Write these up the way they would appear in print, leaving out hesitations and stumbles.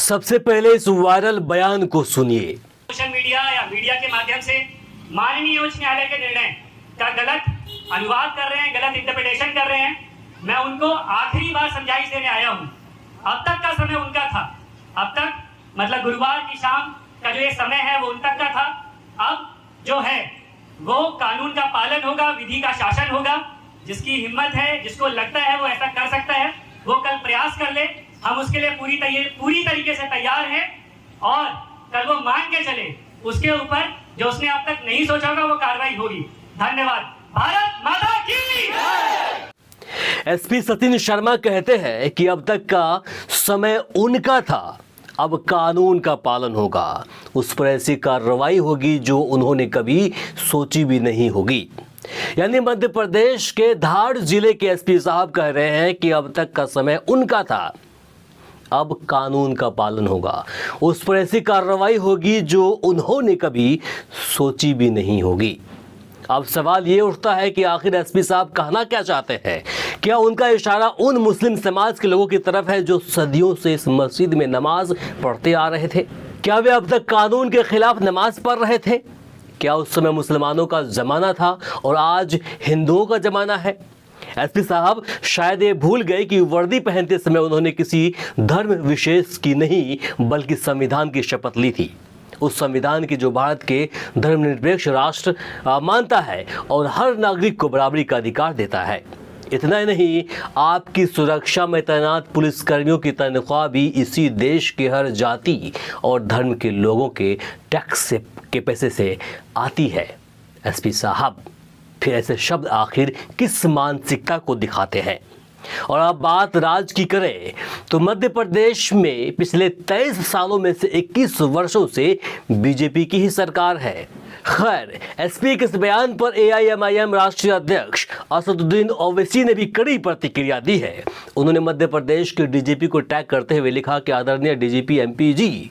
सबसे पहले इस वायरल बयान को सुनिए। सोशल मीडिया या मीडिया के माध्यम से माननीय उच्च न्यायालय के निर्णय का गलत अनुवाद कर रहे हैं, गलत इंटरप्रिटेशन कर रहे हैं। मैं उनको आखिरी बार समझाइश देने आया हूं। अब तक का समय उनका था, अब तक मतलब गुरुवार की शाम का जो ये समय है वो उन तक का था। अब जो है वो कानून का पालन होगा, विधि का शासन होगा। जिसकी हिम्मत है, जिसको लगता है वो ऐसा कर सकता है, वो कल प्रयास कर ले। हम उसके लिए पूरी तरीके से तैयार हैं और कल वो मान के चले, उसके ऊपर जो उसने अब तक नहीं सोचा होगा वो कार्रवाई होगी। धन्यवाद। भारत माता की। एसपी सचिन शर्मा कहते हैं कि अब तक का समय उनका था, अब कानून का पालन होगा, उस पर ऐसी कार्रवाई होगी जो उन्होंने कभी सोची भी नहीं होगी। यानी मध्य प्रदेश के धार जिले के एसपी साहब कह रहे हैं कि अब तक का समय उनका था, अब कानून का पालन होगा, उस पर ऐसी कार्रवाई होगी जो उन्होंने कभी सोची भी नहीं होगी। अब सवाल ये उठता है कि आखिर एसपी साहब कहना क्या चाहते हैं? क्या उनका इशारा उन मुस्लिम समाज के लोगों की तरफ है जो सदियों से इस मस्जिद में नमाज पढ़ते आ रहे थे? क्या वे अब तक कानून के खिलाफ नमाज पढ़ रहे थे? क्या उस समय मुसलमानों का जमाना था और आज हिंदुओं का जमाना है? एसपी साहब शायद ये भूल गए कि वर्दी पहनते समय उन्होंने किसी धर्म विशेष की नहीं बल्कि संविधान की शपथ ली थी, उस संविधान की जो भारत के धर्मनिरपेक्ष राष्ट्र मानता है और हर नागरिक को बराबरी का अधिकार देता है। इतना ही नहीं, आपकी सुरक्षा में तैनात पुलिसकर्मियों की तनख्वाह भी इसी देश के हर जाति और धर्म के लोगों के टैक्स के पैसे से आती है। एसपी साहब फिर ऐसे शब्द आखिर किस मानसिकता को दिखाते हैं? और अब बात राज्य की करें तो मध्य प्रदेश में पिछले 23 सालों में से 21 वर्षों से बीजेपी की ही सरकार है। खैर, एसपी के इस बयान पर एआईएमआईएम राष्ट्रीय अध्यक्ष असदुद्दीन ओवैसी ने भी कड़ी प्रतिक्रिया दी है। उन्होंने मध्य प्रदेश के डीजीपी को टैग करते हुए लिखा कि आदरणीय डीजीपी एमपी जी,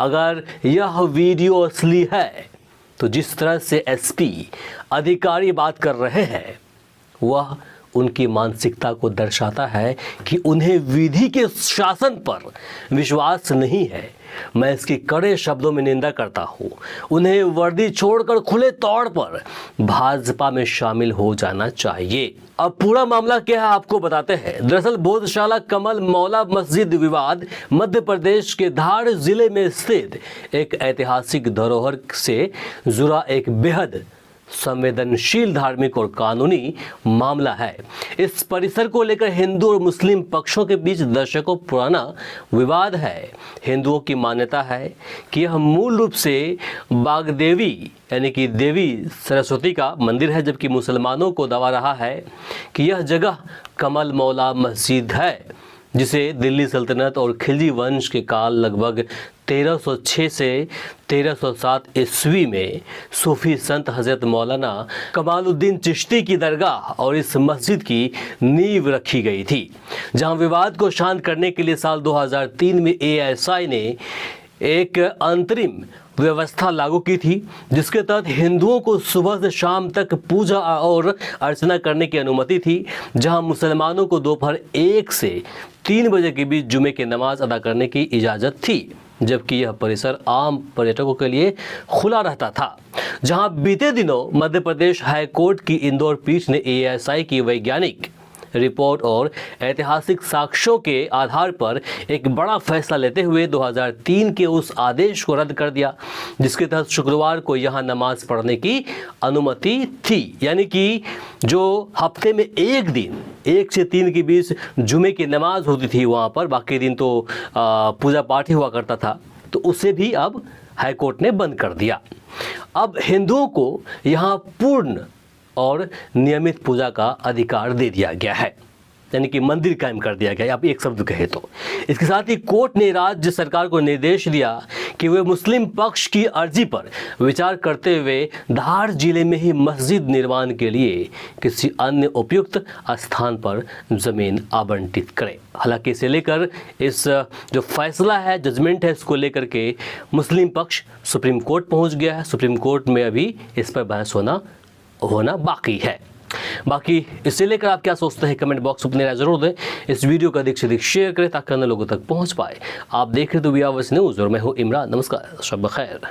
अगर यह वीडियो असली है तो जिस तरह से एसपी अधिकारी बात कर रहे हैं वह उनकी मानसिकता को दर्शाता है कि उन्हें विधि के शासन पर विश्वास नहीं है। मैं इसकी कड़े शब्दों में निंदा करता हूं। उन्हें वर्दी छोड़कर खुले तौर पर भाजपा में शामिल हो जाना चाहिए। अब पूरा मामला क्या है आपको बताते हैं। दरअसल बोधशाला कमल मौला मस्जिद विवाद मध्य प्रदेश के धार जिले में स्थित एक ऐतिहासिक धरोहर से जुड़ा एक बेहद संवेदनशील धार्मिक और कानूनी मामला है। इस परिसर को लेकर हिंदू और मुस्लिम पक्षों के बीच दशकों पुराना विवाद है। हिंदुओं की मान्यता है कि यह मूल रूप से बागदेवी यानी कि देवी सरस्वती का मंदिर है, जबकि मुसलमानों को दावा रहा है कि यह जगह कमल मौला मस्जिद है, जिसे दिल्ली सल्तनत और खिलजी वंश के काल लगभग 1306 से 1307 ईस्वी में सूफी संत हज़रत मौलाना कमालुद्दीन चिश्ती की दरगाह और इस मस्जिद की नींव रखी गई थी। जहां विवाद को शांत करने के लिए साल 2003 में एएसआई ने एक अंतरिम व्यवस्था लागू की थी, जिसके तहत हिंदुओं को सुबह से शाम तक पूजा और अर्चना करने की अनुमति थी, जहां मुसलमानों को दोपहर 1 से 3 बजे के बीच जुमे की नमाज अदा करने की इजाज़त थी, जबकि यह परिसर आम पर्यटकों के लिए खुला रहता था। जहां बीते दिनों मध्य प्रदेश हाई कोर्ट की इंदौर पीठ ने एएसआई की वैज्ञानिक रिपोर्ट और ऐतिहासिक साक्ष्यों के आधार पर एक बड़ा फैसला लेते हुए 2003 के उस आदेश को रद्द कर दिया, जिसके तहत शुक्रवार को यहां नमाज पढ़ने की अनुमति थी। यानी कि जो हफ्ते में एक दिन 1 से 3 के बीच जुमे की नमाज होती थी वहां पर, बाकी दिन तो पूजा पाठ ही हुआ करता था, तो उसे भी अब हाईकोर्ट ने बंद कर दिया। अब हिंदुओं को यहाँ पूर्ण और नियमित पूजा का अधिकार दे दिया गया है, यानी कि मंदिर कायम कर दिया गया है, आप एक शब्द कहे तो। इसके साथ ही कोर्ट ने राज्य सरकार को निर्देश दिया कि वे मुस्लिम पक्ष की अर्जी पर विचार करते हुए धार जिले में ही मस्जिद निर्माण के लिए किसी अन्य उपयुक्त स्थान पर जमीन आवंटित करें। हालांकि इसे लेकर इस जो फैसला है, जजमेंट है, इसको लेकर के मुस्लिम पक्ष सुप्रीम कोर्ट पहुंच गया है। सुप्रीम कोर्ट में अभी इस पर बहस होना बाकी है। बाकी इसे लेकर आप क्या सोचते हैं कमेंट बॉक्स में अपनी राय जरूर दें। इस वीडियो को अधिक से अधिक शेयर करें ताकि अन्य लोगों तक पहुंच पाए। आप देख रहे तो वी आवर्स न्यूज़ और मैं हूं इमरान। नमस्कार, शब खैर।